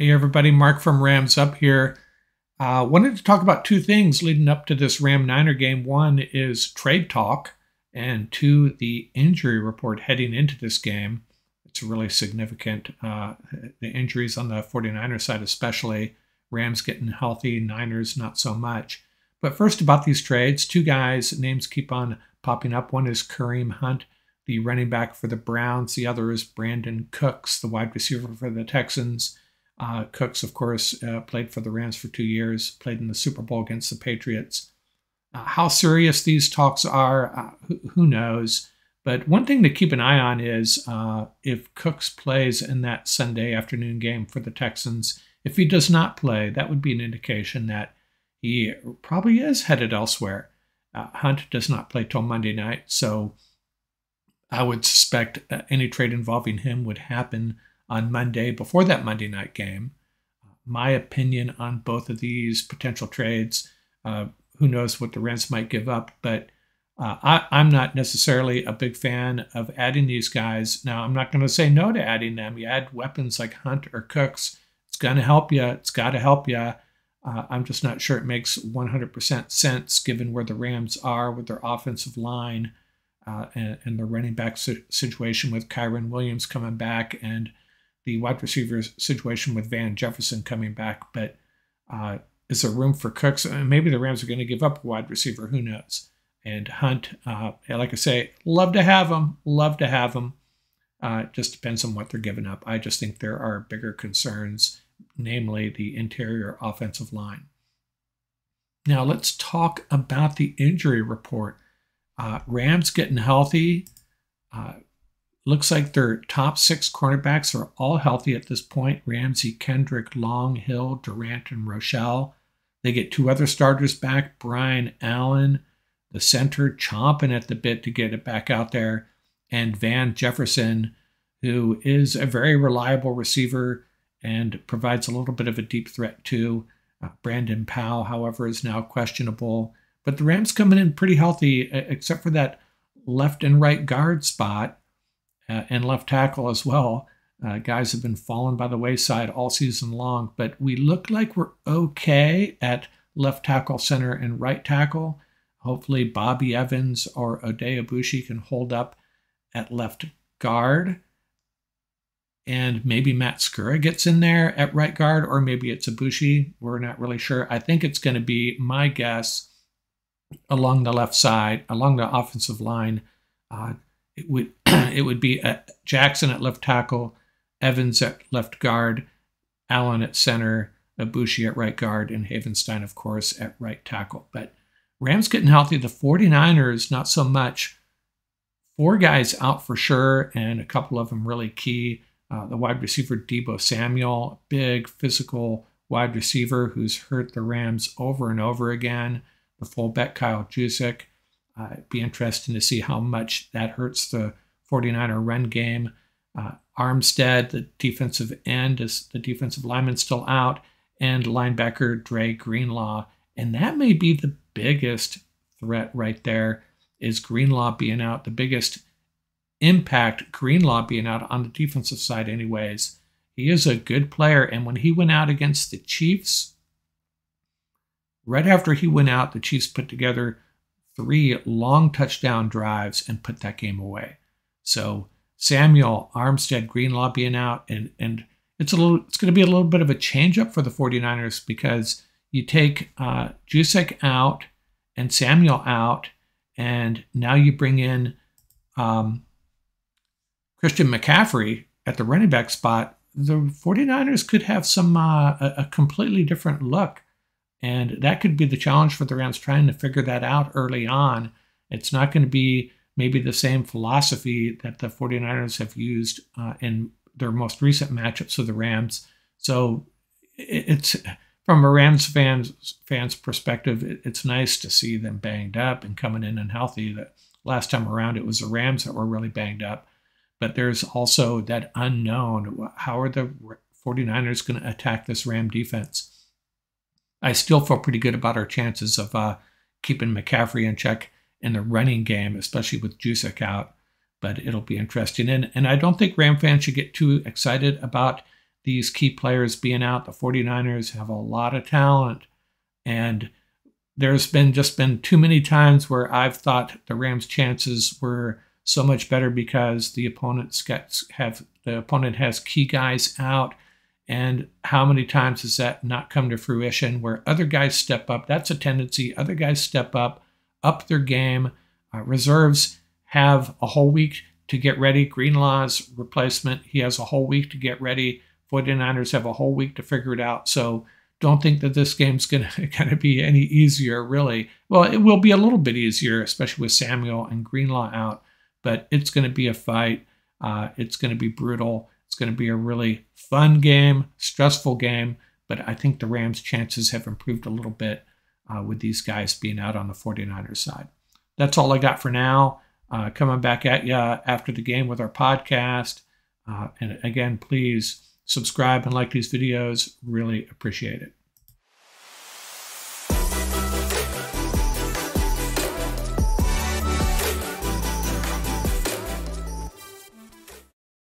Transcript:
Hey everybody, Mark from Rams Up here. Wanted to talk about two things leading up to this Ram-Niner game. One is trade talk, and two, the injury report heading into this game. It's really significant. The injuries on the 49ers side especially, Rams getting healthy, Niners not so much. But first about these trades, two guys, names keep on popping up. One is Kareem Hunt, the running back for the Browns. The other is Brandon Cooks, the wide receiver for the Texans. Cooks, of course, played for the Rams for 2 years, played in the Super Bowl against the Patriots. How serious these talks are, who knows? But one thing to keep an eye on is if Cooks plays in that Sunday afternoon game for the Texans. If he does not play, that would be an indication that he probably is headed elsewhere. Hunt does not play till Monday night, so I would suspect any trade involving him would happen on Monday before that Monday night game. My opinion on both of these potential trades, who knows what the Rams might give up, but I'm not necessarily a big fan of adding these guys. Now, I'm not going to say no to adding them. You add weapons like Hunt or Cooks, it's going to help you. It's got to help you. I'm just not sure it makes 100% sense given where the Rams are with their offensive line and the running back situation with Kyren Williams coming back and the wide receiver situation with Van Jefferson coming back. But is there room for Cooks? Maybe the Rams are going to give up a wide receiver. Who knows? And Hunt, like I say, love to have him. Love to have him. It just depends on what they're giving up. I just think there are bigger concerns, namely the interior offensive line. Now let's talk about the injury report. Rams getting healthy. Looks like their top 6 cornerbacks are all healthy at this point. Ramsey, Kendrick, Long, Hill, Durant, and Rochelle. They get 2 other starters back. Brian Allen, the center, chomping at the bit to get it back out there. And Van Jefferson, who is a very reliable receiver and provides a little bit of a deep threat too. Brandon Powell, however, is now questionable. But the Rams coming in pretty healthy, except for that left and right guard spot. And left tackle as well. Guys have been falling by the wayside all season long, but we look like we're okay at left tackle, center, and right tackle. Hopefully Bobby Evans or Oday Abushi can hold up at left guard. And maybe Matt Skura gets in there at right guard, or maybe it's Abushi. We're not really sure. I think it's going to be, my guess, along the left side, along the offensive line. It would be Jackson at left tackle, Evans at left guard, Allen at center, Abushi at right guard, and Havenstein, of course, at right tackle. But Rams getting healthy. The 49ers, not so much. 4 guys out for sure, and a couple of them really key. The wide receiver, Deebo Samuel, big physical wide receiver who's hurt the Rams over and over again. The fullback, Kyle Juszczyk. It'd be interesting to see how much that hurts the 49er run game. Armstead, the defensive end, is the defensive lineman still out, and linebacker Dre Greenlaw. And that may be the biggest threat right there, is Greenlaw being out. The biggest impact, Greenlaw being out on the defensive side anyways. He is a good player, and when he went out against the Chiefs, right after he went out, the Chiefs put together 3 long touchdown drives and put that game away. So Samuel, Armstead, Greenlaw being out, and it's going to be a little bit of a change up for the 49ers because you take Juszczyk out and Samuel out, and now you bring in Christian McCaffrey at the running back spot. The 49ers could have some a completely different look. And that could be the challenge for the Rams, trying to figure that out early on. It's not going to be maybe the same philosophy that the 49ers have used in their most recent matchups with the Rams. So it's from a Rams fans perspective, it's nice to see them banged up and coming in and healthy. The last time around, it was the Rams that were really banged up. But there's also that unknown. How are the 49ers going to attack this Ram defense? I still feel pretty good about our chances of keeping McCaffrey in check in the running game, especially with Juszczyk out. But it'll be interesting. And I don't think Ram fans should get too excited about these key players being out. The 49ers have a lot of talent, and there's been too many times where I've thought the Rams' chances were so much better because the opponent has key guys out. And how many times has that not come to fruition where other guys step up? That's a tendency. Other guys step up their game. Reserves have a whole week to get ready. Greenlaw's replacement, he has a whole week to get ready. 49ers have a whole week to figure it out. So don't think that this game's going to be any easier, really. Well, it will be a little bit easier, especially with Samuel and Greenlaw out, but it's going to be a fight. It's going to be brutal. It's going to be a really fun game, stressful game, but I think the Rams' chances have improved a little bit with these guys being out on the 49ers side. That's all I got for now. Coming back at you after the game with our podcast. And again, please subscribe and like these videos. Really appreciate it.